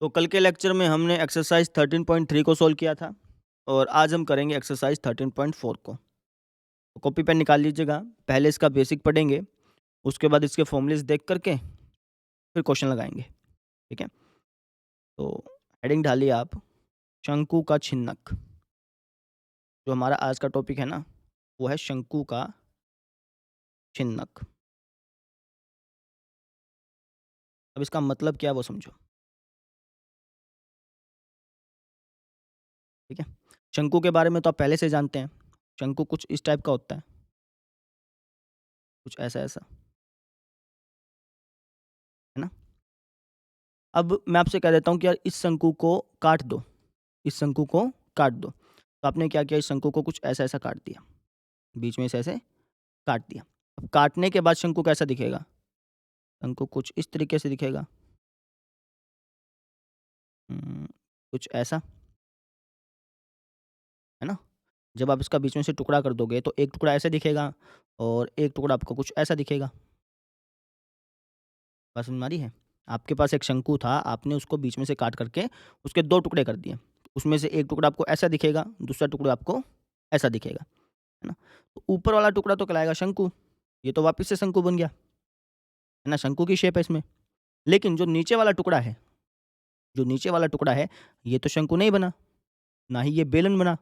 तो कल के लेक्चर में हमने एक्सरसाइज 13.3 को सॉल्व किया था और आज हम करेंगे एक्सरसाइज 13.4 को। तो कॉपी पेन निकाल लीजिएगा, पहले इसका बेसिक पढ़ेंगे, उसके बाद इसके फॉर्मूलेस देख करके फिर क्वेश्चन लगाएंगे, ठीक है? तो हेडिंग डालिए आप, शंकु का छिन्नक। जो हमारा आज का टॉपिक है ना, वो है शंकु का छिन्नक। अब इसका मतलब क्या है वो समझो, ठीक है? शंकु के बारे में तो आप पहले से जानते हैं, शंकु कुछ इस टाइप का होता है, कुछ ऐसा-ऐसा, है ना? अब मैं आपसे कह देता हूँ कि यार इस शंकु को काट दो, इस शंकु को काट दो। तो आपने क्या किया, इस शंकु को कुछ ऐसा-ऐसा काट दिया, बीच में से ऐसे काट दिया। अब काटने के बाद शंकु कैसा दिखेगा? शंकु कुछ इस तरीके से दिखेगा। उम, कुछ ऐसा, है ना? जब आप इसका बीच में से टुकड़ा कर दोगे तो एक टुकड़ा ऐसे दिखेगा और एक टुकड़ा आपको कुछ ऐसा दिखेगा। बात समझ में आ रही है? आपके पास एक शंकु था, आपने उसको बीच में से काट करके उसके 2 टुकड़े कर दिए। उसमें से एक टुकड़ा आपको ऐसा दिखेगा, दूसरा टुकड़ा आपको ऐसा दिखेगा, है ना? तो ऊपर वाला टुकड़ा तो कहलाएगा शंकु, ये तो वापस से शंकु बन गया, है ना? शंकु की शेप है इसमें। लेकिन जो नीचे वाला टुकड़ा है, जो नीचे वाला टुकड़ा है, ये तो शंकु नहीं बना, ना ही ये बेलन बना।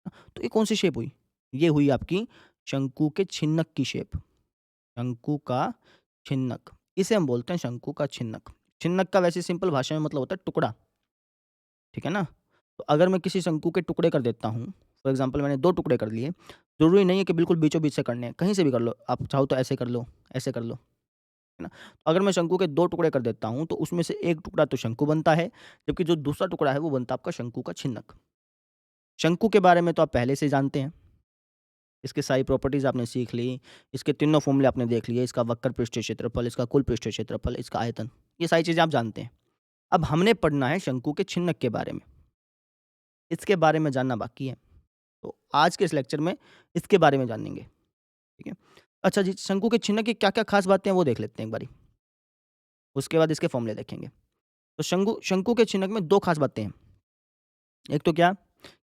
तो ये कौन-सी शेप हुई? ये हुई आपकी शंकु के छिन्नक की शेप, शंकु का छिन्नक। इसे हम बोलते हैं शंकु का छिन्नक। छिन्नक का वैसे सिंपल भाषा में मतलब होता है टुकड़ा, ठीक है ना? तो अगर मैं किसी शंकु के टुकड़े कर देता हूँ, फॉर एग्ज़ाम्पल मैंने 2 टुकड़े कर लिए, ज़रूरी नहीं है कि बिल्कुल बीचों-बीच से करने हैं, कहीं से भी कर लो। आप चाहो तो ऐसे कर लो, ऐसे कर लो, है ना? तो अगर मैं शंकु के 2 टुकड़े कर देता हूँ, तो उसमें से एक टुकड़ा तो शंकु बनता है, जबकि जो दूसरा टुकड़ा है वो बनता है आपका शंकु का छिन्नक। शंकु के बारे में तो आप पहले से ही जानते हैं। इसकी सारी प्रॉपर्टीज़ आपने सीख ली, इसके तीनों फ़ॉर्मूले आपने देख लिए, इसका वक्र पृष्ठीय क्षेत्रफल, इसका कुल पृष्ठीय क्षेत्रफल, इसका आयतन, ये सारी चीज़ें आप जानते हैं। अब हमने पढ़ना है शंकु के छिन्नक के बारे में, इसके बारे में जानना बाकी है। तो आज के इस लेक्चर में इसके बारे में जानेंगे, ठीक है? अच्छा जी, शंकु के छिन्नक की क्या-क्या ख़ास बातें हैं वो देख लेते हैं एक बारी, उसके बाद इसके फ़ॉर्मूले देखेंगे। तो शंकु शंकु के छिन्नक में 2 ख़ास बातें हैं। एक तो क्या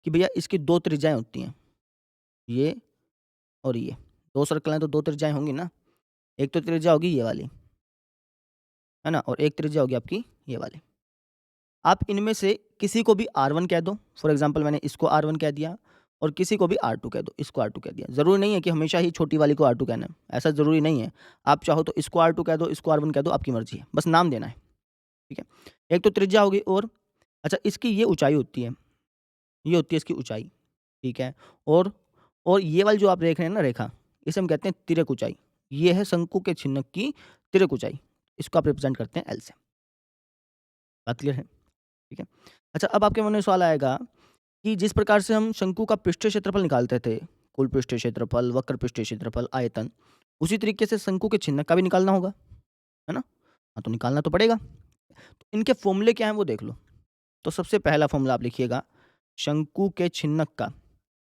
कि भैया इसकी 2 त्रिज्याएँ होती हैं, ये और ये। 2 सर्कल हैं तो 2 त्रिज्याएँ होंगी ना, एक तो त्रिज्या होगी ये वाली, है ना? और एक त्रिज्या होगी आपकी ये वाली। आप इनमें से किसी को भी R1 कह दो, फॉर एग्ज़ाम्पल मैंने इसको R1 कह दिया और किसी को भी R2 कह दो, इसको R2 कह दिया। ज़रूरी नहीं है कि हमेशा ही छोटी वाली को R2 कहना है, ऐसा ज़रूरी नहीं है। आप चाहो तो इसको R2 कह दो, इसको R1 कह दो, आपकी मर्ज़ी है, बस नाम देना है, ठीक है? एक तो त्रिज्या होगी और अच्छा इसकी ये ऊँचाई होती है, ये होती है इसकी ऊँचाई, ठीक है? और ये वाली जो आप देख रहे हैं ना रेखा, इसे हम कहते हैं तिर्यक ऊँचाई। ये है शंकु के छिन्नक की तिर्यक ऊँचाई, इसको आप रिप्रेज़ेंट करते हैं L से। बात क्लियर है? ठीक है? अच्छा अब आपके मन में सवाल आएगा कि जिस प्रकार से हम शंकु का पृष्ठीय क्षेत्रफल निकालते थे, कुल पृष्ठीय क्षेत्रफल, वक्र पृष्ठीय क्षेत्रफल, आयतन, उसी तरीके से शंकु के छिन्नक का भी निकालना होगा, है ना? हाँ, तो निकालना तो पड़ेगा। तो इनके फ़ॉर्मूले क्या हैं वो देख लो। तो सबसे पहला फ़ॉर्मूला आप लिखिएगा शंकु के छिन्नक का।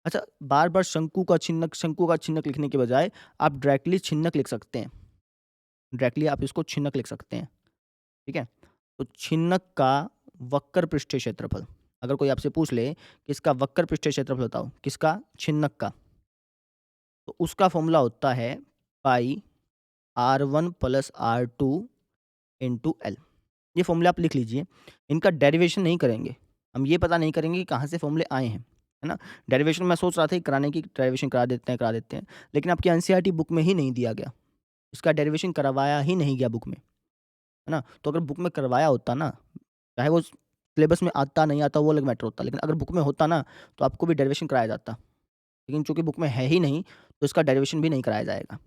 अच्छा बार-बार शंकु का छिन्नक लिखने के बजाय आप डायरेक्टली छिन्नक लिख सकते हैं। डायरेक्टली आप इसको छिन्नक लिख सकते हैं, ठीक है? तो छिन्नक का वक्र पृष्ठीय क्षेत्रफल, अगर कोई आपसे पूछ ले कि इसका वक्र पृष्ठीय क्षेत्रफल बताओ, किसका? छिन्नक का, तो उसका फ़ॉर्मूला होता है पाई R1 plus R2 into L। ये फ़ॉर्मूले आप लिख लीजिए। इनका डेरिवेशन नहीं करेंगे। हम ये पता नहीं करेंगे कि कहाँ से फ़ॉर्मूले आए हैं, है ना? डेरिवेशन मैं सोच रहा था कि कराने की डेरिवेशन करा देते हैं, लेकिन आपकी एनसीईआरटी बुक में ही नहीं दिया गया। इसका डेरिवेशन करवाया ही नहीं गया बुक में, है ना? तो अगर बुक में करवाया होता ना, चाहे वो सिलेबस में आता नहीं आता वो अलग मैटर होता, लेकिन अगर बुक में होता ना, तो आपको भी डेरिवेशन कराया जाता। लेकिन चूँकि बुक में है ही नहीं, तो इसका डेरिवेशन भी नहीं कराया जाएगा।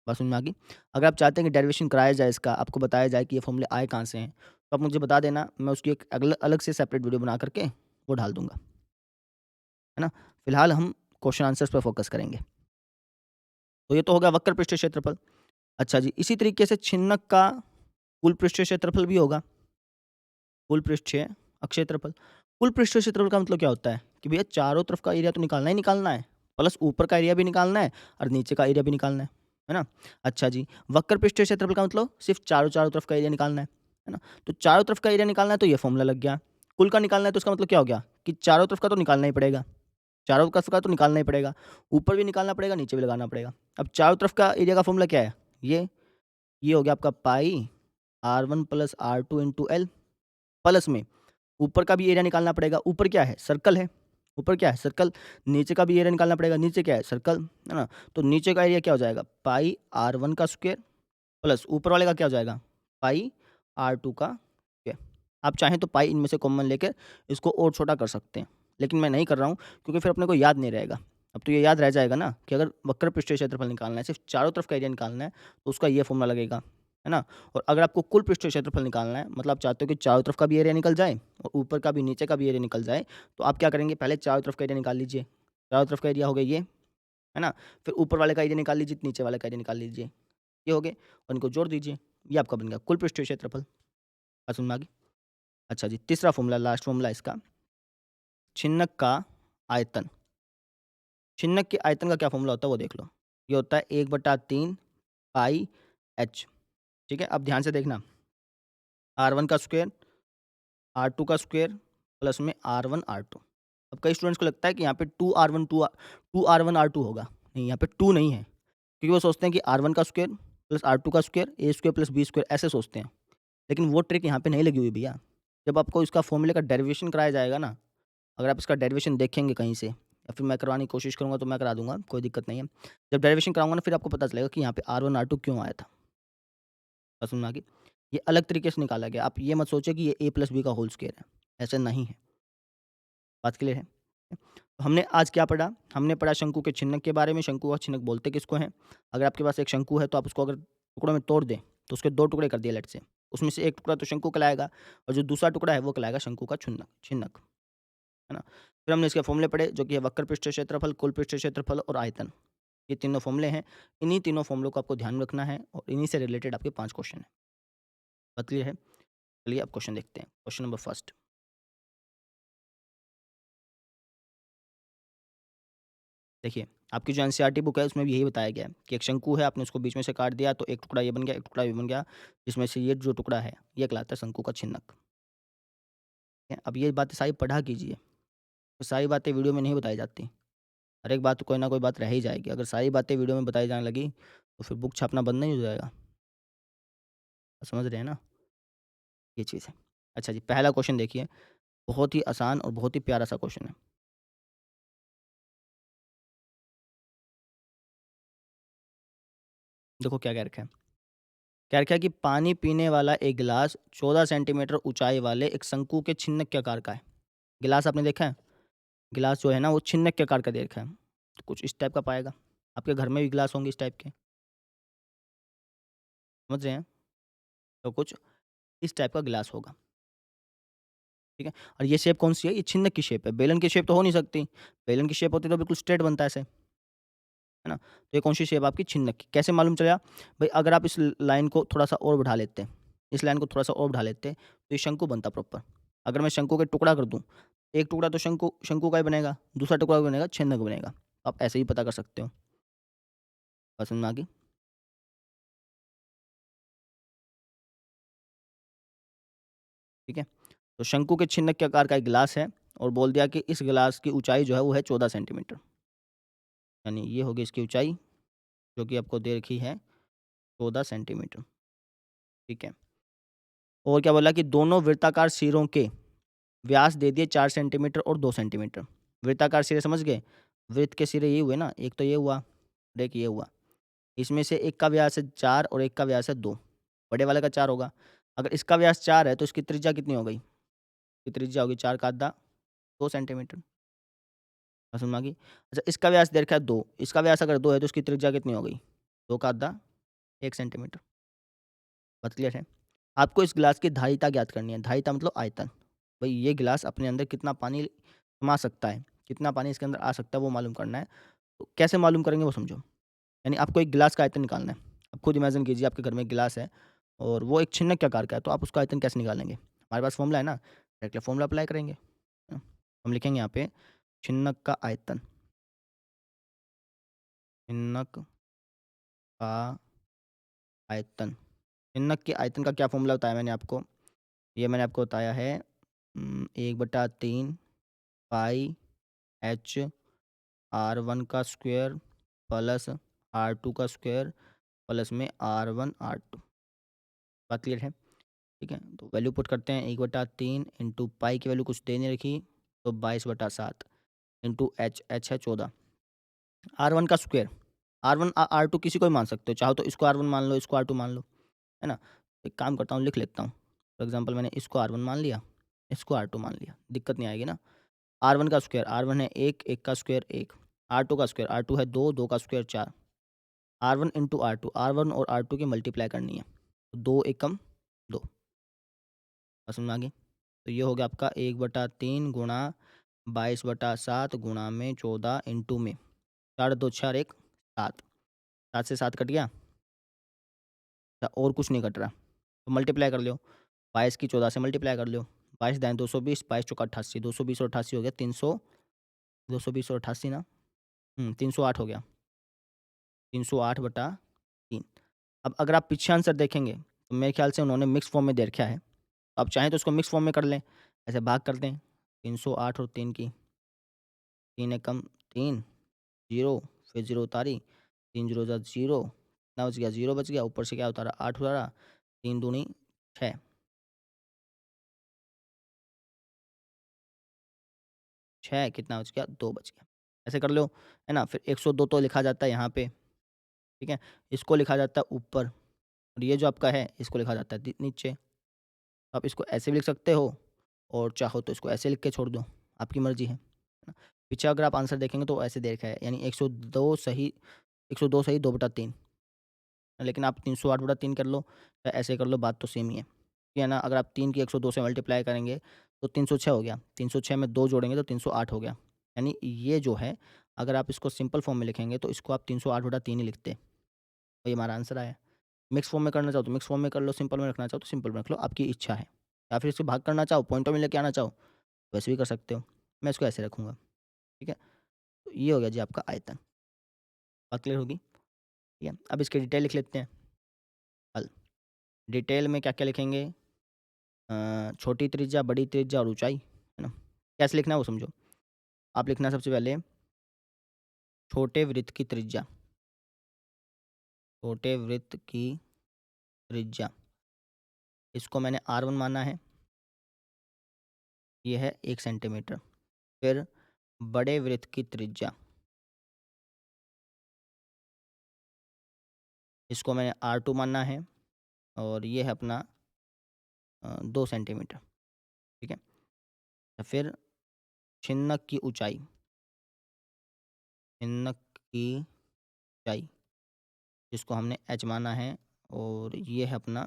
बात समझ में आ गई? अगर आप चाहते हैं कि डेरिवेशन कराया जाए इसका, आपको बताया जाए कि ये फ़ॉर्मूले आए कहाँ से हैं, तो आप मुझे बता देना, मैं उसकी एक अलग से सेपरेट वीडियो बना कर के वो डाल दूँगा, है ना? फिलहाल हम क्वेश्चन आंसर्स पे फ़ोकस करेंगे। तो ये तो हो गया वक्र पृष्ठीय क्षेत्रफल। अच्छा जी, इसी तरीके से छिन्नक का कुल पृष्ठीय क्षेत्रफल भी होगा, कुल पृष्ठीय क्षेत्रफल। कुल पृष्ठीय क्षेत्रफल का मतलब क्या होता है कि भैया चारों तरफ का एरिया तो निकालना ही निकालना है, प्लस ऊपर का एरिया भी निकालना है और नीचे का एरिया भी निकालना है ना? अच्छा जी, वक्र पृष्ठीय क्षेत्रफल का मतलब सिर्फ़ चारों चारों तरफ का एरिया निकालना है। है ना? तो चारों तरफ का एरिया निकालना है तो ये फ़ॉर्मूला लग गया। कुल का निकालना है तो इसका मतलब क्या हो गया कि चारों तरफ का तो निकालना ही पड़ेगा। चारों तरफ का तो निकालना ही पड़ेगा। ऊपर भी निकालना पड़ेगा, नीचे भी लगाना पड़ेगा। अब चारों तरफ का एरिया का फ़ॉर्मूला क्या है? ये हो गया आपका पाई r1 + r2 × l प्लस में ऊपर का भी एरिया निकालना पड़ेगा। ऊपर क्या है? सर्कल है। ऊपर क्या है? सर्कल। नीचे का भी एरिया निकालना पड़ेगा। नीचे क्या है? सर्कल, है ना? तो नीचे का एरिया क्या हो जाएगा? पाई r1 का स्क्वायर प्लस ऊपर वाले का क्या हो जाएगा? पाई r2 का स्क्वायर। आप चाहें तो पाई इनमें से कॉमन लेकर इसको और छोटा कर सकते हैं, लेकिन मैं नहीं कर रहा हूँ क्योंकि फिर अपने को याद नहीं रहेगा। अब तो ये याद रह जाएगा ना कि अगर वक्र पृष्ठीय क्षेत्रफल निकालना है, सिर्फ चारों तरफ का एरिया निकालना है, तो उसका ये फॉर्मूला लगेगा, है ना? और अगर आपको कुल पृष्ठीय क्षेत्रफल निकालना है, मतलब आप चाहते हो कि चारों तरफ का भी एरिया निकल जाए और ऊपर का भी, नीचे का भी एरिया निकल जाए, तो आप क्या करेंगे? पहले चारों तरफ का एरिया निकाल लीजिए। चारों तरफ का एरिया हो गया ये, है ना? फिर ऊपर वाले का एरिया निकाल लीजिए, नीचे वाले का एरिया निकाल लीजिए। ये हो गए और इनको जोड़ दीजिए। ये आपका बन गया कुल पृष्ठीय क्षेत्रफल। बात समझ में आ गई? अच्छा जी, तीसरा फॉर्मूला, लास्ट फॉर्मूला इसका, छिन्नक का आयतन। छिन्नक के आयतन का क्या फॉर्मूला होता है वो देख लो। ये होता है 1/3 पाई h। ठीक है? अब ध्यान से देखना, r1 का स्क्वायर, r2 का स्क्वायर प्लस में r1 r2। अब कई स्टूडेंट्स को लगता है कि यहाँ पे 2r1 2r1 r2 होगा। नहीं, यहाँ पे 2 नहीं है, क्योंकि वो सोचते हैं कि r1 का स्क्वायर प्लस r2 का square, a square plus b square ऐसे सोचते हैं। लेकिन वो ट्रिक यहाँ पे नहीं लगी हुई भैया। जब आपको इसका फॉर्मूले का डेरिवेशन कराया जाएगा ना, अगर आप इसका डेरिवेशन देखेंगे कहीं से या फिर मैं करवाने की कोशिश करूँगा तो मैं करा दूँगा, कोई दिक्कत नहीं है। जब डेरिवेशन कराऊँगा ना फिर आपको पता चलेगा कि यहाँ पे r1 r2 क्यों आया था। बात समझ में आ गई? ये अलग तरीके से निकाला गया। आप ये मत सोचिए कि ये a प्लस b का होल स्क्वायर है, ऐसा नहीं है। बात क्लियर है? तो हमने आज क्या पढ़ा? हमने पढ़ा शंकु के छिन्नक के बारे में। शंकु और छिन्नक बोलते किसको हैं? अगर आपके पास एक शंकु है तो आप उसको अगर टुकड़ों में तोड़ दें तो उसके 2 टुकड़े कर दिए लेट्स से। उसमें से एक टुकड़ा तो शंकु कहलाएगा और जो दूसरा टुकड़ा है वो कहलाएगा शंकु का छिन्नक, है ना? फिर हमने इसके फॉर्मूले पढ़े जो कि है वक्र पृष्ठीय क्षेत्रफल, कुल पृष्ठीय क्षेत्रफल और आयतन। ये तीनों फॉर्मूले हैं। इन्हीं तीनों फॉर्मूलों को आपको ध्यान में रखना है और इन्हीं से रिलेटेड आपके 5 क्वेश्चन हैं। बात क्लियर है? चलिए अब क्वेश्चन देखते हैं। क्वेश्चन नंबर फर्स्ट, देखिए आपकी जो एनसीईआरटी बुक है उसमें भी यही बताया गया है कि एक शंकु है, आपने उसको बीच में से काट दिया तो एक टुकड़ा ये बन गया, एक टुकड़ा ये बन गया, जिसमें से ये जो टुकड़ा है ये कहलाता है शंकु का छिन्नक। ठीक है? अब ये बातें सारी पढ़ा कीजिए, तो सारी बातें वीडियो में नहीं बताई जाती। हर एक बात कोई ना कोई बात रह ही जाएगी। अगर सारी बातें वीडियो में बताई जाने लगी तो फिर बुक छापना बंद नहीं हो जाएगा। आप समझ रहे हैं ना? ये चीज़ है। अच्छा जी, पहला क्वेश्चन देखिए, बहुत ही आसान और बहुत ही प्यारा सा क्वेश्चन है। देखो क्या कह रखा है। कह रखा है कि पानी पीने वाला एक गिलास 14 सेंटीमीटर ऊंचाई वाले एक शंकु के छिन्नक के आकार का है। गिलास आपने देखा है? गिलास जो है ना वो छिन्नक के आकार का दे रखा है। तो कुछ इस टाइप का पाएगा। आपके घर में भी गिलास होंगे इस टाइप के, समझ रहे हैं? तो कुछ इस टाइप का गिलास होगा। ठीक है? और ये शेप कौन-सी है? ये छिन्नक की शेप है। बेलन की शेप तो हो नहीं सकती। बेलन की शेप होती तो बिल्कुल स्ट्रेट बनता है ऐसे, है ना? तो ये कौन-सी शेप आपकी छिन्नक की। कैसे मालूम चला? भई अगर आप इस लाइन को थोड़ा-सा और बढ़ा लेते, इस लाइन को थोड़ा-सा और बढ़ा लेते, तो ये शंकु बनता प्रॉपर। अगर मैं शंकु का टुकड़ा कर दूँ, एक टुकड़ा तो शंकु शंकु का ही बनेगा, दूसरा टुकड़ा बनेगा छिन्नक बनेगा। आप ऐसे ही पता कर सकते हो। बात समझ में आ गई? ठीक है? तो शंकु के छिन्नक के आकार का एक गिलास है और बोल दिया कि इस गिलास की ऊँचाई जो है वो है 14 सेंटीमीटर। यानी ये होगी इसकी ऊँचाई, जो कि आपको दे रखी है 14 सेंटीमीटर। ठीक है? और क्या बोला कि दोनों वृत्ताकार सिरों के व्यास दे दिए 4 सेंटीमीटर और 2 सेंटीमीटर। वृत्ताकार सिरे समझ गए? वृत्त के सिरे ये हुए ना, एक तो ये हुआ और एक ये हुआ। इसमें से एक का व्यास है 4 और एक का व्यास है 2। बड़े वाले का 4 होगा। अगर इसका व्यास 4 है तो इसकी त्रिज्या कितनी हो गई? इसकी त्रिज्या होगी 4 का आधा 2 सेंटीमीटर। बात समझ में आ गई? अच्छा इसका व्यास दे रखा है 2, इसका व्यास अगर 2 है तो इसकी त्रिज्या कितनी हो गई? 2 का आधा 1 सेंटीमीटर। बात क्लियर है? आपको इस गिलास की धारिता ज्ञात करनी है। धारिता मतलब आयतन। भई ये गिलास अपने अंदर कितना पानी समा सकता है, कितना पानी इसके अंदर आ सकता है वो मालूम करना है। तो कैसे मालूम करेंगे वो समझो। यानी आपको एक गिलास का आयतन निकालना है। अब खुद इमेजिन कीजिए आपके घर में एक गिलास है और वो एक छिन्नक के आकार का है, तो आप उसका आयतन कैसे निकालेंगे? हमारे पास फ़ॉर्मूला है ना, डायरेक्टली फ़ॉर्मूला अप्लाई करेंगे। हम लिखेंगे यहाँ पे छिन्नक का आयतन, छिन्नक का आयतन। छिन्नक के आयतन का क्या फ़ॉर्मूला बताया मैंने आपको? ये मैंने आपको बताया है 1/3 पाई एच R1 का स्क्वायर प्लस R2 का स्क्वायर प्लस में R1 R2। बात क्लियर है? ठीक है? तो वैल्यू पुट करते हैं 1/3 इंटू पाई की वैल्यू कुछ दे नहीं रखी, तो 22/7 इंटू एच है 14। R1 का स्क्वायर, R1 R2 किसी को भी मान सकते हो, चाहो तो इसको R1 मान लो, इसको R2 मान लो, है ना? एक काम करता हूँ, लिख लेता हूँ। फॉर एग्ज़ाम्पल मैंने इसको R1 मान लिया, इसको R2 मान लिया, दिक्कत नहीं आएगी ना? R1 का स्क्वायर, R1 है 1, 1 का स्क्वायर 1, R2 का स्क्वायर, R2 है 2, 2 का square 4, R1 into R2, R1 और R2 की मल्टीप्लाई करनी है, तो 2 एकम 2। बात समझ में आ गई? तो ये हो गया आपका 1/3 गुणा 22/7 गुणा में 14 इंटू में 4 2 6 और 1 7, 7 से 7 कट गया, और कुछ नहीं कट रहा, तो मल्टीप्लाई कर लो, 22 की 14 से मल्टीप्लाई कर लो, 22 दाएँ 220, 22 चौका 88, 220 और 88 हो गया 300, 220 और 88 ना 308 हो गया, 308/3। अब अगर आप पीछे आंसर देखेंगे, तो मेरे ख्याल से उन्होंने मिक्स फॉर्म में दे रखा है, आप चाहें तो इसको मिक्स फॉर्म में कर लें, ऐसे भाग कर दें, 308 और 3 की, 3 एकम 3, 0, फिर 0 उतारी, 3 जीरो जा 0, कितना बच गया? 0 बच गया, ऊपर से क्या उतारा? 8 उतारा, 3 दूनी 6, 6 कितना बच गया? 2 बच गया। ऐसे कर लो, है ना? फिर 102 तो लिखा जाता है यहाँ पे, ठीक है? इसको लिखा जाता है ऊपर, और ये जो आपका है, इसको लिखा जाता है नीचे। आप इसको ऐसे भी लिख सकते हो, और चाहो तो इसको ऐसे लिख के छोड़ दो, आपकी मर्ज़ी है ना? पीछे अगर आप आंसर देखेंगे तो ऐसे दे रखा है, यानी 102 सही 2/3, लेकिन आप 308/3 कर लो या ऐसे कर लो, बात तो सेम ही है ना? अगर आप 3 की 102 से मल्टीप्लाई करेंगे तो 306 हो गया, 306 में 2 जोड़ेंगे तो 308 हो गया। यानी ये जो है, अगर आप इसको सिंपल फॉर्म में लिखेंगे तो इसको आप 308/3 ही लिखते, तो ये हमारा आंसर आया। मिक्स फॉर्म में करना चाहो तो मिक्स फॉर्म में कर लो, सिंपल में रखना चाहो तो सिंपल में रख लो, आपकी इच्छा है। या फिर इसे भाग करना चाहो, पॉइंटों में लेके आना चाहो, वैसे भी कर सकते हो। मैं इसको ऐसे रखूँगा, ठीक है? तो ये हो गया जी आपका आयतन। बात क्लियर होगी? ठीक है? अब इसकी डिटेल लिख लेते हैं, हल। डिटेल में क्या-क्या लिखेंगे? छोटी त्रिज्या, बड़ी त्रिज्या और ऊँचाई, है ना? कैसे लिखना है वो समझो। आप लिखना सबसे पहले छोटे वृत्त की त्रिज्या, छोटे वृत्त की त्रिज्या, इसको मैंने R1 माना है, ये है 1 सेंटीमीटर। फिर बड़े वृत्त की त्रिज्या, इसको मैंने R2 माना है, और ये है अपना 2 सेंटीमीटर, ठीक है? तो फिर छिन्नक की ऊँचाई, छिन्नक की ऊँचाई, जिसको हमने h माना है, और ये है अपना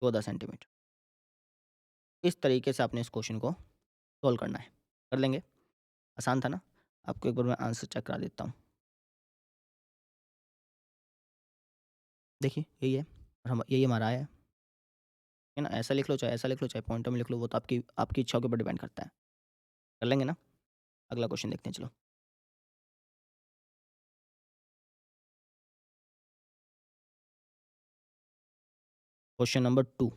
14 सेंटीमीटर। इस तरीके से आपने इस क्वेश्चन को सॉल्व करना है। कर लेंगे? आसान था ना? आपको एक बार मैं आंसर चेक करा देता हूँ। देखिए, यही है, और हम यही हमारा आया है ना? ऐसा लिख लो, चाहे ऐसा लिख लो, चाहे पॉइंटर में लिख लो, वो तो आपकी आपकी इच्छाओं के ऊपर डिपेंड करता है। कर लेंगे ना? अगला क्वेश्चन देखते हैं, चलो। Question number 2।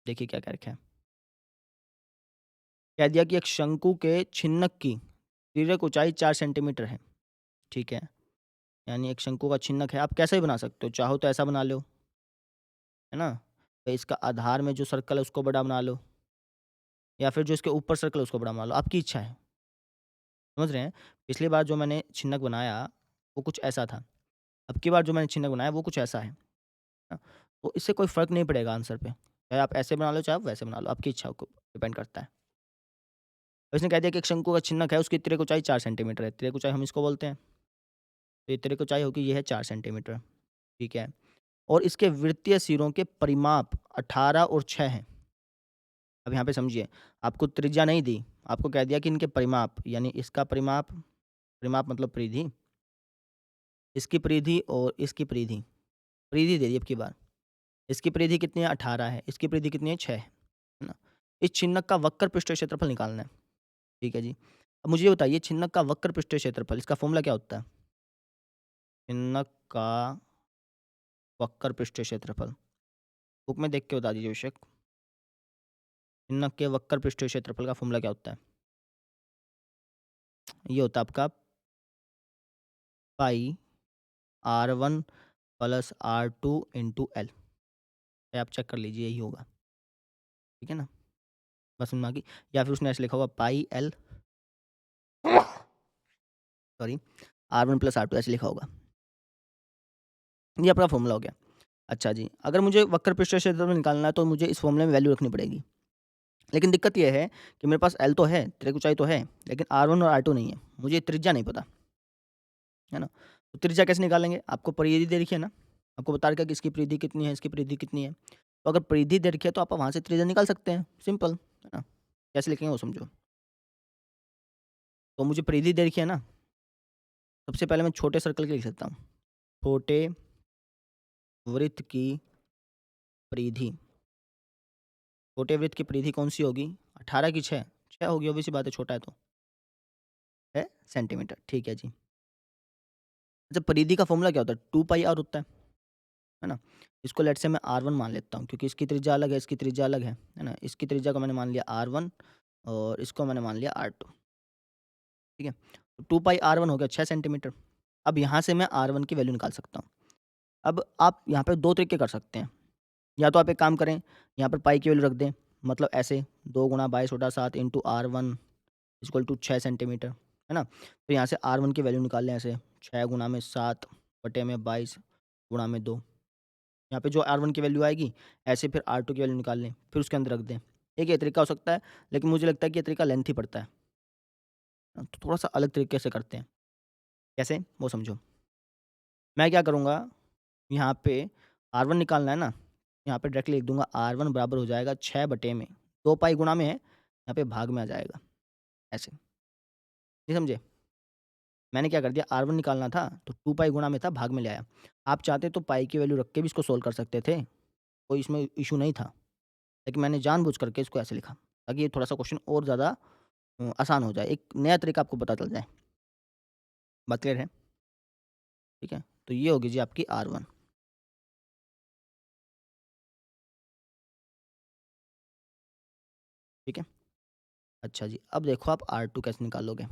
देखिए क्या कह रखा है। कह दिया कि एक शंकु के छिन्नक की तिर्यक ऊँचाई 4 सेंटीमीटर है, ठीक है? यानी एक शंकु का छिन्नक है, आप कैसे भी बना सकते हो, चाहो तो ऐसा बना लो, है ना? तो इसका आधार में जो सर्कल है उसको बड़ा बना लो, या फिर जो इसके ऊपर सर्कल है उसको बड़ा बना लो, आपकी इच्छा है। समझ रहे हैं? पिछली बार जो मैंने छिन्नक बनाया, वो कुछ ऐसा था। अब की बार जो मैंने छिन्नक बनाया, वो कुछ ऐसा है। ना? तो इससे कोई फ़र्क नहीं पड़ेगा आंसर पे। चाहे आप ऐसे बना लो, चाहे आप वैसे बना लो, आपकी इच्छा को डिपेंड करता है। तो इसने कह दिया कि एक शंकु का छिन्नक है, उसकी तिर्यक ऊँचाई 4 सेंटीमीटर है। तिर्यक ऊँचाई हम इसको बोलते हैं। तो ये तिर्यक ऊँचाई होगी, ये है 4 सेंटीमीटर, ठीक है? और इसके वृत्तीय सिरों के परिमाप 18 और 6 हैं। अब यहाँ पे समझिए, आपको त्रिज्या नहीं दी, आपको कह दिया कि इनके परिमाप, यानी इसका परिमाप, परिमाप मतलब परिधि, इसकी परिधि और इसकी परिधि। परिधि दे दी अब की बार। इसकी परिधि कितनी है? 18 है, इसकी परिधि कितनी है? 6 है ना? इस छिन्नक का वक्र पृष्ठीय क्षेत्रफल निकालना है, ठीक है जी। अब मुझे ये बताइए, छिन्नक का वक्र पृष्ठीय क्षेत्रफल, इसका फ़ॉर्मूला क्या होता है? छिन्नक का वक्र पृष्ठीय क्षेत्रफल। बुक में देख के बता दीजिए बेशक। छिन्नक के वक्र पृष्ठीय क्षेत्रफल का फॉर्मूला क्या होता है? ये होता है आपका पाई R1 plus R2 into L. आप चेक कर लीजिए, यही होगा। ठीक है ना? बस समझ में आ गई। या फिर उसने ऐसे लिखा होगा pi L sorry R1 plus R2 ऐसे लिखा होगा। ये आपका फॉर्मूला हो गया। अच्छा जी, अगर मुझे वक्र पृष्ठीय क्षेत्रफल निकालना है तो मुझे इस फॉर्मूले में वैल्यू रखनी पड़ेगी। लेकिन दिक्कत ये है कि मेरे पास एल तो है, त्रिज्या ऊंचाई तो है, लेकिन R1 और R2 नहीं है। मुझे त्रिज्या नहीं पता, है ना? तो त्रिज्या कैसे निकालेंगे? आपको परिधि दे रखी है ना, आपको बता रखा है कि इसकी परिधि कितनी है, इसकी परिधि कितनी है। तो अगर परिधि दे रखी है तो आप वहाँ से त्रिज्या निकाल सकते हैं, सिंपल, है ना? कैसे लिखेंगे वो समझो। तो मुझे परिधि दे रखी है ना, सबसे पहले मैं छोटे सर्कल के लिख सकता हूँ। छोटे वृत्त की परिधि, छोटे वृत्त की परिधि कौन सी होगी? 18 की 6 होगी, ऑब्वियस सी बात है, छोटा है तो 6 सेंटीमीटर। ठीक है जी। अच्छा, परिधि का फॉर्मूला क्या होता है? 2 पाई आर होता है ना? इसको लेट्स से मैं R1 मान लेता हूँ, क्योंकि इसकी त्रिज्या अलग है, इसकी त्रिज्या अलग है ना? इसकी त्रिज्या को मैंने मान लिया R1 और इसको मैंने मान लिया R2। ठीक है? तो 2 पाई R1 हो गया 6 सेंटीमीटर। अब यहाँ से मैं R1 की वैल्यू निकाल सकता हूँ। अब आप यहाँ पे 2 तरीके कर सकते हैं। या तो आप एक काम करें, यहाँ पर पाई की वैल्यू रख दें, मतलब ऐसे 2 गुणा 22/7 into R1 equal to 6 centimetre, है ना? तो यहाँ से R1 की वैल्यू निकाल लें ऐसे 6 गुणा में 7 बटे में 22 गुणा में 2। यहाँ पे जो R1 की वैल्यू आएगी, ऐसे फिर R2 की वैल्यू निकाल लें, फिर उसके अंदर रख दें। एक ये तरीका हो सकता है, लेकिन मुझे लगता है कि ये तरीका लेंथी पड़ता है। तो थोड़ा-सा अलग तरीके से करते हैं। कैसे? वो समझो। मैं क्या करूँगा, यहाँ पे R1 निकालना है ना, यहाँ पे डायरेक्टली लिख दूँगा R1 बराबर हो जाएगा 6 बटे में 2 पाई गुणा में है, यहाँ पे भाग में आ जाएगा, ऐसे। नहीं समझे? मैंने क्या कर दिया, R1 निकालना था, तो 2 पाई गुणा में था, भाग में ले आया। आप चाहते तो पाई की वैल्यू रख के भी इसको सोल्व कर सकते थे, कोई इसमें इश्यू नहीं था। लेकिन मैंने जानबूझ करके इसको ऐसे लिखा, ताकि ये थोड़ा-सा क्वेश्चन और ज़्यादा आसान हो जाए, एक नया तरीका आपको पता चल जाए। बात क्लियर है? ठीक है? तो ये होगी जी आपकी R1। ठीक है? अच्छा जी, अब देखो आप R2 कैसे निकालोगे?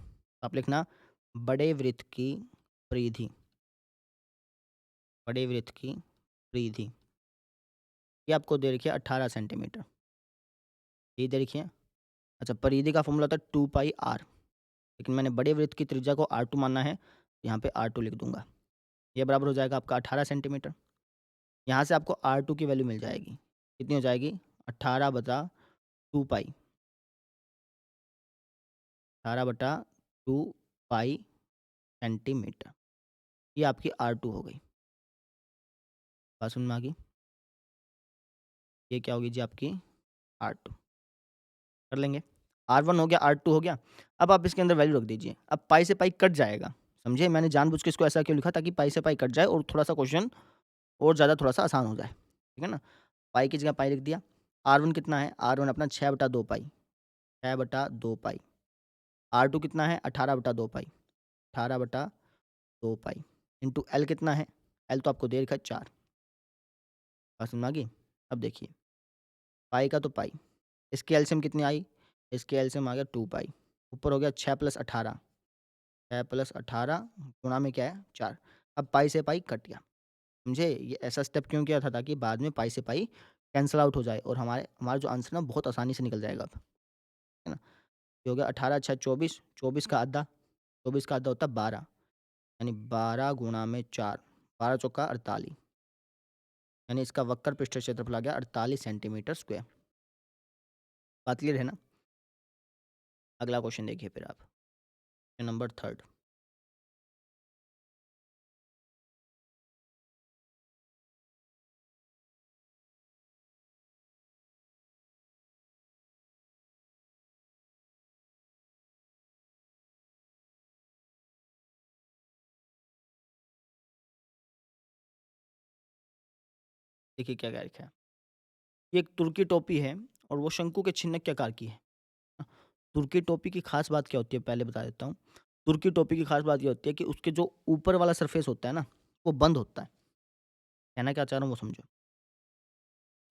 आप लिखना बड़े वृत्त की परिधि, बड़े वृत्त की परिधि, ये आपको दे रखी है 18 सेंटीमीटर, ये दे रखी है। अच्छा, परिधि का फ़ॉर्मूला होता है 2 पाई R, लेकिन मैंने बड़े वृत्त की त्रिज्या को R2 माना है, यहाँ पे R2 लिख दूँगा। ये बराबर हो जाएगा आपका 18 सेंटीमीटर। यहाँ से आपको R2 की वैल्यू मिल जाएगी। कितनी हो जाएगी? 18 बटा 2 पाई, 18 बटा 2 पाई सेंटीमीटर। ये आपकी R2 हो गई। बात समझ में आ गई? ये क्या होगी जी आपकी R2। कर लेंगे। R1 हो गया, R2 हो गया। अब आप इसके अंदर वैल्यू रख दीजिए। अब पाई से पाई कट जाएगा। समझे? मैंने जानबूझ के इसको ऐसा क्यों लिखा, ताकि पाई से पाई कट जाए और थोड़ा-सा क्वेश्चन और ज़्यादा थोड़ा-सा आसान हो जाए। ठीक है ना? पाई की जगह पाई लिख दिया। R1 कितना है? R1 अपना 6 बटा 2 पाई, 6 बटा 2 पाई। R2 कितना है? 18 बटा 2 पाई, 18 बटा 2 पाई इंटू L कितना है? L तो आपको दे रखा है 4। बात समझ में आ गई? अब देखिए, पाई का तो पाई, इसकी एलसीएम कितनी आई? इसकी एलसीएम आ गया 2 पाई, ऊपर हो गया 6 प्लस 18, 6 प्लस 18 गुणा में क्या है 4। अब पाई से पाई कट गया। समझे? ये ऐसा स्टेप क्यों किया था, ताकि बाद में पाई से पाई कैंसल आउट हो जाए और हमारे हमारा जो आंसर है ना बहुत आसानी से निकल जाएगा अब, है ना? ये हो गया 18 6 24, 24 का आधा, 24 का आधा होता है 12, यानी 12 गुणा में 4, 12 चौका 48, यानी इसका वक्र पृष्ठीय क्षेत्रफल आ गया 48 सेंटीमीटर स्क्वायर। बात क्लियर है ना? अगला क्वेश्चन देखिए फिर आप, नंबर 3। देखिए क्या कह रखा है। ये एक तुर्की टोपी है और वो शंकु के छिन्नक के आकार की है। तुर्की टोपी की खास बात क्या होती है, पहले बता देता हूँ। तुर्की टोपी की खास बात ये होती है कि उसके जो ऊपर वाला सरफेस होता है ना, वो बंद होता है। कहना क्या चाह रहा हूँ वो समझो।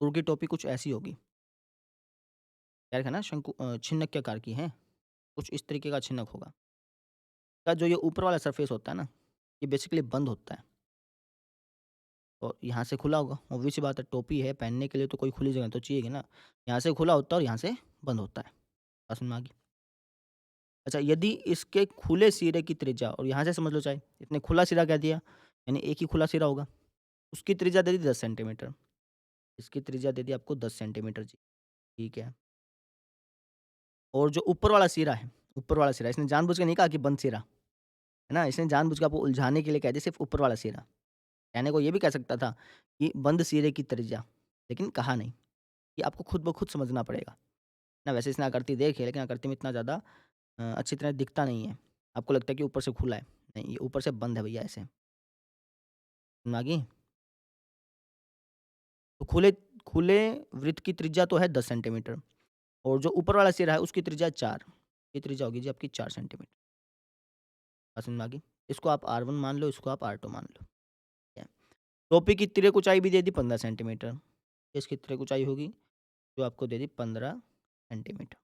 तुर्की की टोपी कुछ ऐसी होगी। यार है ना छिन्नक के आकार की है, कुछ इस तरीके का छिन्नक होगा। का जो ये ऊपर वाला सरफेस होता है ना, ये बेसिकली बंद होता है और यहाँ से खुला होगा। ऑब्वियस सी बात है, टोपी है, पहनने के लिए तो कोई खुली जगह तो चाहिए ना। यहाँ से खुला होता है और यहाँ से बंद होता है। बात समझ में आ गई? अच्छा, यदि इसके खुले सिरे की त्रिज्या और यहाँ से समझ लो चाहे, इसने खुला सिरा कह दिया, यानी एक ही खुला सिरा होगा। उसकी त्रिज्या दे दी 10 सेंटीमीटर, इसकी त्रिज्या दे दी आपको 10 सेंटीमीटर जी, ठीक है। और जो ऊपर वाला सिरा है, ऊपर वाला सिरा, इसने जानबूझ के नहीं कहा कि बंद सिरा, है ना? इसने जानबूझ के आपको उलझाने के लिए कह दिया सिर्फ़ ऊपर वाला सिरा। कहने को ये भी कह सकता था कि बंद सिरे की त्रिज्या, लेकिन कहा नहीं। ये आपको खुद ब खुद समझना पड़ेगा। ना वैसे इसने आकृति देखी है, लेकिन आकृति में इतना ज़्यादा अच्छी तरह दिखता नहीं है। आपको लगता है कि ऊपर से खुला है, नहीं ये ऊपर से बंद है भैया ऐसे। समझ में आ गई? तो खुले खुले वृत्त की त्रिज्या तो है 10 सेंटीमीटर और जो ऊपर वाला सिरा है उसकी त्रिज्या 4, ये त्रिज्या होगी जी आपकी 4 सेंटीमीटर। बात समझ में आ गई? इसको आप R1 मान लो, इसको आप R2 मान लो। ठीक है। टोपी की तिर्यक ऊँचाई भी दे दी 15 सेंटीमीटर। इसकी तिर्यक ऊँचाई होगी जो आपको दे दी 15 सेंटीमीटर।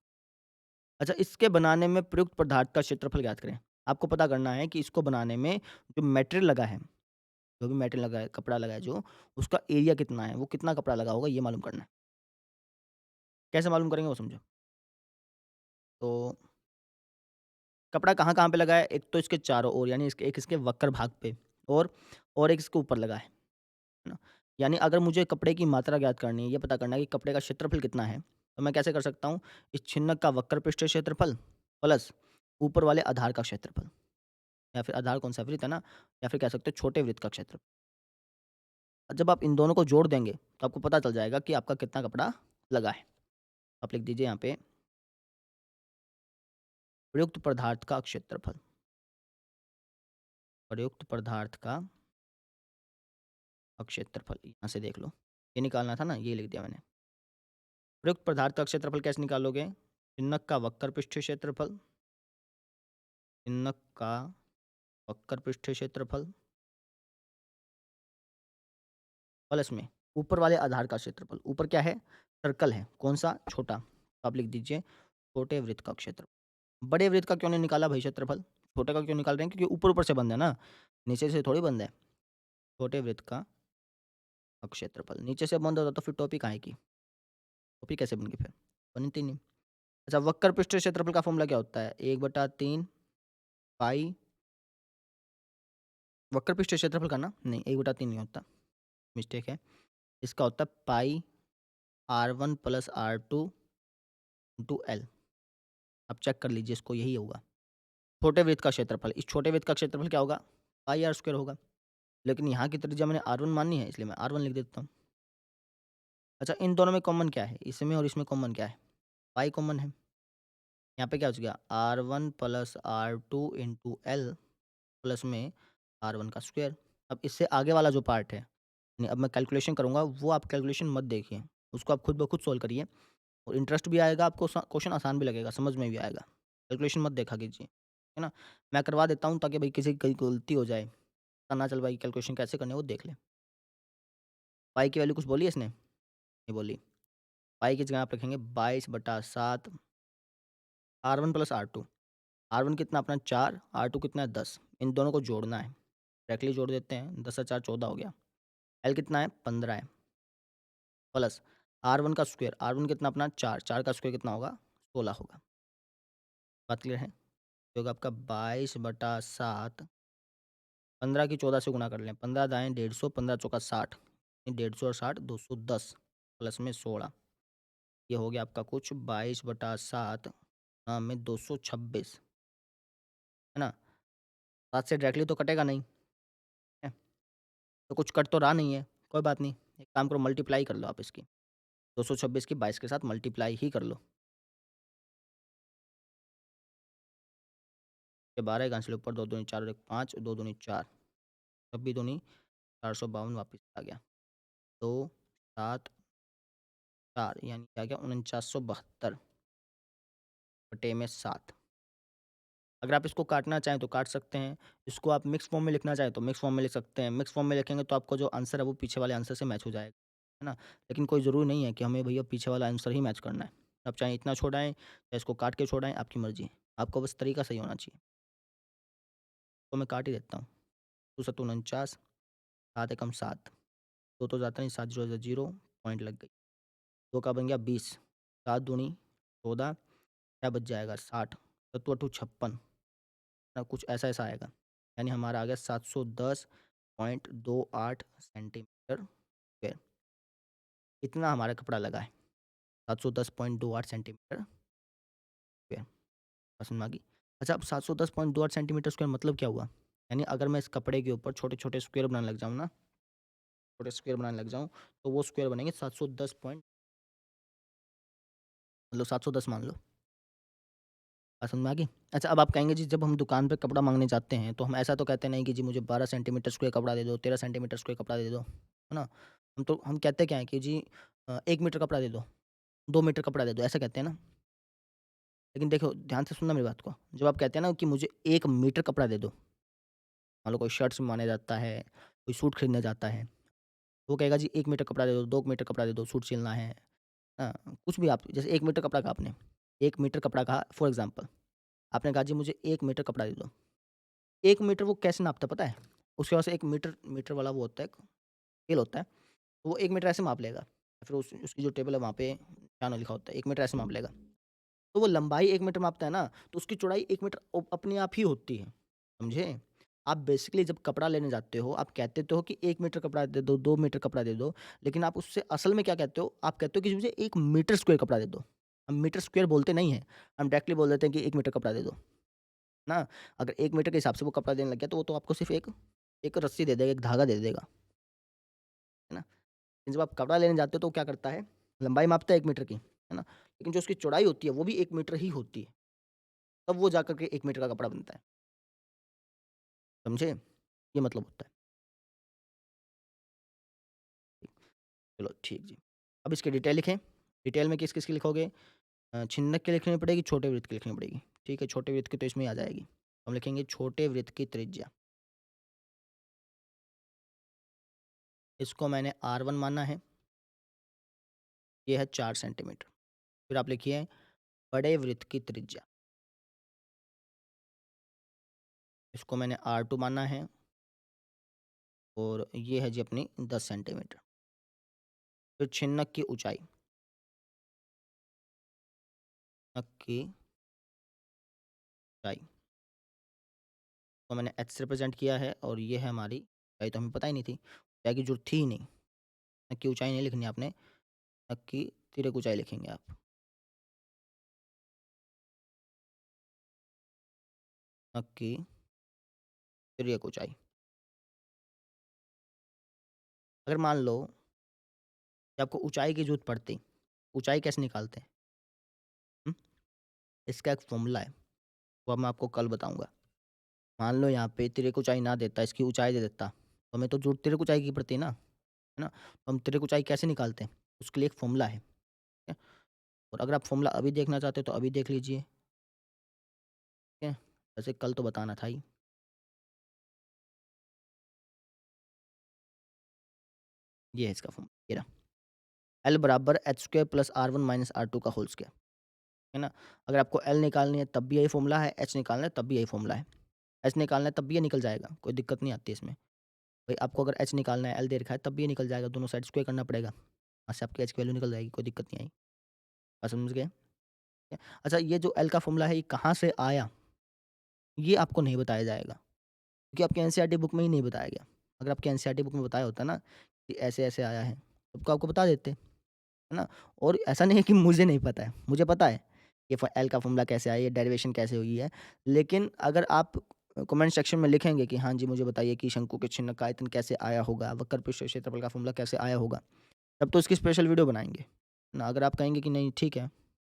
अच्छा, इसके बनाने में प्रयुक्त पदार्थ का क्षेत्रफल ज्ञात करें। आपको पता करना है कि इसको बनाने में जो मटेरियल लगा है, जो भी मटेरियल लगा है, कपड़ा लगा है जो, उसका एरिया कितना है, वो कितना कपड़ा लगा होगा ये मालूम करना है। कैसे मालूम करेंगे वो समझो। तो कपड़ा कहाँ-कहाँ पे लगा है, एक तो इसके चारों ओर यानी इसके एक इसके वक्र भाग पे और एक इसके ऊपर लगा है ना? यानी अगर मुझे कपड़े की मात्रा ज्ञात करनी है, ये पता करना है कि कपड़े का क्षेत्रफल कितना है, तो मैं कैसे कर सकता हूँ, इस छिन्नक का वक्र पृष्ठीय क्षेत्रफल प्लस ऊपर वाले आधार का क्षेत्रफल या फिर आधार कौन-सा वृत्त है ना, या फिर कह सकते हो छोटे वृत्त का क्षेत्रफल। जब आप इन दोनों को जोड़ देंगे, तो आपको पता चल जाएगा कि आपका कितना कपड़ा लगा है। आप लिख दीजिए यहाँ पे प्रयुक्त पदार्थ का क्षेत्रफल, प्रयुक्त पदार्थ का क्षेत्रफल, यहाँ से देख लो। ये निकालना था ना, ये लिख दिया मैंने। प्रयुक्त पदार्थ का क्षेत्रफल कैसे निकालोगे? छिन्नक का वक्र पृष्ठीय क्षेत्रफल, छिन्नक का वक्र पृष्ठीय क्षेत्रफल प्लस में ऊपर वाले आधार का क्षेत्रफल। ऊपर क्या है? सर्कल है। कौन-सा? छोटा। तो आप लिख दीजिए छोटे वृत्त का क्षेत्रफल। बड़े वृत्त का क्यों नहीं निकाला भाई क्षेत्रफल? छोटे का क्यों निकाल रहे हैं? क्योंकि ऊपर-ऊपर से बंद है ना, नीचे से थोड़ी बंद है। छोटे वृत्त का क्षेत्रफल। नीचे से बंद होता तो फिर टोपी काहे की? टोपी कैसे बन गई फिर? बनती नहीं। अच्छा, वक्र पृष्ठीय क्षेत्रफल का फ़ॉर्मूला क्या होता है? 1/3 पाई वक्र पृष्ठीय क्षेत्रफल का ना? नहीं, 1/3 नहीं होता, मिस्टेक है। इसका होता है पाई R1 plus R2 into L। आप चेक कर लीजिए इसको, यही होगा। छोटे वृत्त का क्षेत्रफल, इस छोटे वृत्त का क्षेत्रफल क्या होगा? पाई R स्क्वायर होगा। लेकिन यहाँ की त्रिज्या मैंने R1 मानी है, इसलिए मैं R1 लिख देता हूँ। अच्छा, इन दोनों में कॉमन क्या है? इसमें और इसमें कॉमन क्या है? पाई कॉमन है। यहाँ पे क्या हो गया? R1 plus R2 into L plus में R1 का स्क्वायर। अब इससे आगे वाला जो पार्ट है, यानी अब मैं कैलकुलेशन करूँगा, वो आप कैलकुलेशन मत देखिए। उसको आप खुद ब खुद सॉल्व करिए और इंटरेस्ट भी आएगा आपको, क्वेश्चन आसान भी लगेगा, समझ में भी आएगा। कैलकुलेशन मत देखा कीजिए, है ना? मैं करवा देता हूँ ताकि भाई किसी की कहीं गलती हो जाए, पता ना चल भाई कैलकुलेशन कैसे करनी है वो देख ले। पाई की वैल्यू कुछ बोली है इसने? नहीं बोली। पाई की जगह आप रखेंगे 22/7 R1 प्लस R2। R1 कितना अपना 4, R2 कितना है 10। इन दोनों को जोड़ना है। डायरेक्टली जोड़ देते हैं, 10 और 4 14 हो गया। L कितना है? 15 है। प्लस R1 का स्क्वायर, R1 कितना अपना 4, 4 का स्क्वायर कितना होगा? 16 होगा। बात क्लियर है? तो होगा आपका 22/7, 15 की 14 से गुणा कर लें। 15 दाएँ 150, 15 चौका 60, 150 और 60 210 प्लस में 16। ये हो गया आपका कुछ 22/7 में 226, है ना? 7 से डायरेक्टली तो कटेगा नहीं, है? तो कुछ कट तो रहा नहीं है, कोई बात नहीं। एक काम करो, मल्टीप्लाई कर लो आप इसकी। 226 की 22 के साथ मल्टीप्लाई ही कर लो। ये 12 एक आंसर ऊपर 2 दूनी 4 और 1 5, 2 दूनी 4, 26 दूनी 452 वापस आ गया। 2 7 4 यानी क्या आ गया 4972 बटे में 7। अगर आप इसको काटना चाहें तो काट सकते हैं, इसको आप मिक्स फॉर्म में लिखना चाहें तो मिक्स फॉर्म में लिख सकते हैं। मिक्स फॉर्म में लिखेंगे तो आपका जो आंसर है वो पीछे वाले आंसर से मैच हो जाएगा, है ना? लेकिन कोई ज़रूरी नहीं है कि हमें भैया पीछे वाला आंसर ही मैच करना है। आप चाहे इतना छोड़ाएँ, चाहे इसको काट के छोड़ाएँ, आपकी मर्ज़ी है। आपको बस तरीका सही होना चाहिए। तो मैं काट ही देता हूँ। 2 सत्त 49, 7 एकम 7, 2 तो जाता नहीं, 7 ज़ीरो ज़ा 0, पॉइंट लग गई। 2 का बन गया 20, 7 दूनी 14, क्या बच जाएगा 60, सत्तू अट्ठू 56, ना कुछ ऐसा-ऐसा आएगा। यानी हमारा आ गया 710.28 सेंटीमीटर स्क्वायर। इतना हमारा कपड़ा लगा है, 710.28 सेंटीमीटर स्क्वायर। समझ में आ गई? अच्छा, अब 710.28 सेंटीमीटर स्क्वायर मतलब क्या हुआ? यानी अगर मैं इस कपड़े के ऊपर छोटे-छोटे स्क्वायर बनाने लग जाऊँ ना, छोटे स्क्वायर बनाने लग जाऊँ, तो वो स्क्वायर बनेंगे 710 पॉइंट, मतलब 710 मान लो। बात समझ में आ गई? अच्छा, अब आप कहेंगे जी जब हम दुकान पे कपड़ा माँगने जाते हैं, तो हम ऐसा तो कहते नहीं कि जी मुझे 12 सेंटीमीटर स्क्वायर कपड़ा दे दो, 13 सेंटीमीटर स्क्वायर कपड़ा दे दो, है ना? हम कहते क्या हैं कि जी 1 मीटर कपड़ा दे दो, 2 मीटर कपड़ा दे दो, ऐसा कहते हैं ना? लेकिन देखो ध्यान से सुनना मेरी बात को, जब आप कहते हैं ना कि मुझे 1 मीटर कपड़ा दे दो, मान लो कोई शर्ट्स मँगवाने जाता है, कोई सूट खरीदने जाता है, वो कहेगा जी 1 मीटर कपड़ा दे दो, 2 मीटर कपड़ा दे दो, सूट सिलना है। कुछ भी आप जैसे 1 मीटर कपड़ा कहा आपने, 1 मीटर कपड़ा कहा फॉर एग्ज़ाम्पल, आपने कहा जी मुझे 1 मीटर कपड़ा दे दो। 1 मीटर वो कैसे नापता है पता है? उसके पास 1 मीटर मीटर वाला वो होता है, स्केल होता है, तो वो 1 मीटर ऐसे माप लेगा। फिर उसकी जो टेबल है वहाँ पे पियानो लिखा होता है, 1 मीटर ऐसे माप लेगा। तो वो लंबाई 1 मीटर मापता है ना, तो उसकी चौड़ाई 1 मीटर अपने आप ही होती है, समझे? आप बेसिकली जब कपड़ा लेने जाते हो, आप कहते तो हो कि 1 मीटर कपड़ा दे दो, 2 मीटर कपड़ा दे दो, लेकिन आप उससे असल में क्या कहते हो? आप कहते हो कि मुझे 1 मीटर स्क्वायर कपड़ा दे दो। हम मीटर स्क्वायर बोलते नहीं हैं, हम डायरेक्टली बोल देते हैं कि 1 मीटर कपड़ा दे दो, ना? अगर 1 मीटर के हिसाब से वो कपड़ा देने लग गया, तो वो तो आपको सिर्फ़ एक एक रस्सी दे देगा, एक धागा दे देगा, है ना? लेकिन जब आप कपड़ा लेने जाते हो तो वो क्या करता है, लंबाई मापता है 1 मीटर की, है ना? लेकिन जो उसकी चौड़ाई होती है वो भी 1 मीटर ही होती है, तब वो जाकर के 1 मीटर का कपड़ा बनता है, समझे? ये मतलब होता है। चलो ठीक जी। अब इसकी डिटेल लिखें, डिटेल में किस-किस की लिखोगे? छिन्नक की लिखनी पड़ेगी, छोटे वृत्त की लिखनी पड़ेगी, ठीक है? छोटे वृत्त की तो इसमें ही आ जाएगी। हम लिखेंगे छोटे वृत्त की त्रिज्या, इसको मैंने R1 माना है, ये है 4 सेंटीमीटर। फिर आप लिखिए बड़े वृत्त की त्रिज्या, इसको मैंने R2 माना है और ये है जी अपनी 10 सेंटीमीटर। फिर छिन्नक की ऊँचाई, नक की ऊँचाई को मैंने h से रिप्रेज़ेंट किया है और ये है हमारी ऊँचाई, तो हमें पता ही नहीं थी, ऊँचाई की ज़रूरत थी ही नहीं। नक की ऊँचाई नहीं लिखनी है आपने, नक की तिर्यक ऊँचाई लिखेंगे आप। नक की तिर्यक ऊँचाई। अगर मान लो कि आपको ऊँचाई की ज़रूरत पड़ती, ऊँचाई कैसे निकालते हैं? हुँ? इसका एक फ़ॉर्मूला है, वो अब मैं आपको कल बताऊँगा। मान लो यहाँ पे तिर्यक ऊँचाई ना देता, इसकी ऊँचाई दे देता, तो हमें तो ज़रूरत तिर्यक ऊँचाई की पड़ती है ना, है ना? तो हम तिर्यक ऊँचाई कैसे निकालते हैं? उसके लिए एक फ़ॉर्मूला है, ठीक है? और अगर आप फ़ॉर्मूला अभी देखना चाहते हो तो अभी देख लीजिए, ठीक है? वैसे कल तो बताना था ही। ये है इसका फ़ॉर्मूला, ये रहा। L बराबर h square plus R1 minus R2 का होल स्क्वायर, है ना? अगर आपको L निकालनी है तब भी यही फ़ॉर्मूला है, h निकालना है तब भी यही फ़ॉर्मूला है। h निकालना है तब भी ये निकल जाएगा, कोई दिक्कत नहीं आती इसमें। भाई आपको अगर h निकालना है, L दे रखा है तब भी ये निकल जाएगा, दोनों साइड स्क्वायर करना पड़ेगा। वहाँ से आपकी h की वैल्यू निकल जाएगी, कोई दिक्कत नहीं आई। बात समझ गए? ठीक है। अच्छा, ये जो L का फ़ॉर्मूला है ये कहाँ से आया? ये आपको नहीं बताया जाएगा, क्योंकि आपके एनसीईआरटी बुक में ही नहीं बताया गया। अगर आपके एनसीईआरटी बुक में बताया होता ना कि ऐसे-ऐसे आया है, तब को आपको बता देते, है ना? और ऐसा नहीं है कि मुझे नहीं पता है, मुझे पता है ये एल का फॉर्मूला कैसे आया, ये डेरिवेशन कैसे हुई है। लेकिन अगर आप कमेंट सेक्शन में लिखेंगे कि हाँ जी, मुझे बताइए कि शंकु के छिन्न का आयतन कैसे आया होगा, वक्र पृष्ठ क्षेत्रफल का फॉर्मूला कैसे आया होगा, तब तो इसकी स्पेशल वीडियो बनाएँगे, है ना? अगर आप कहेंगे कि नहीं ठीक है,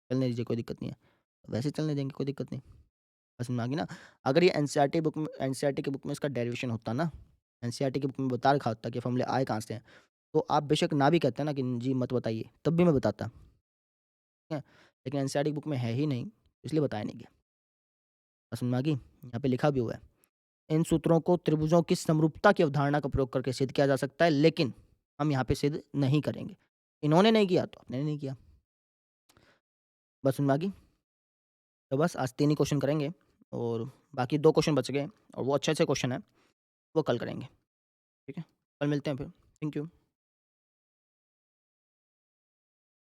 चलने दीजिए कोई दिक्कत नहीं है, वैसे चलने देंगे कोई दिक्कत नहीं। बात समझ में आ गई ना? अगर ये एनसीईआरटी की बुक में इसका डेरिवेशन होता ना, एनसीईआरटी की बुक में बता रखा होता कि फॉर्मूले आए कहाँ से हैं, तो आप बेशक ना भी कहते ना कि जी मत बताइए, तब भी मैं बताता, ठीक है? लेकिन एनसीईआरटी की बुक में है ही नहीं, इसलिए बताया नहीं गया। बात समझ में आ गई? यहाँ पे लिखा भी हुआ है। इन सूत्रों को त्रिभुजों की समरूपता की अवधारणा का प्रयोग करके सिद्ध किया जा सकता है, लेकिन हम यहाँ पे सिद्ध नहीं करेंगे। इन्होंने नहीं किया तो आपने नहीं किया। बात समझ में आ गई? तो बस आज 3 ही क्वेश्चन करेंगे और बाकी 2 क्वेश्चन बच गए और वो अच्छे-अच्छे क्वेश्चन हैं, वो कल करेंगे। ठीक है? कल मिलते हैं फिर। Thank you.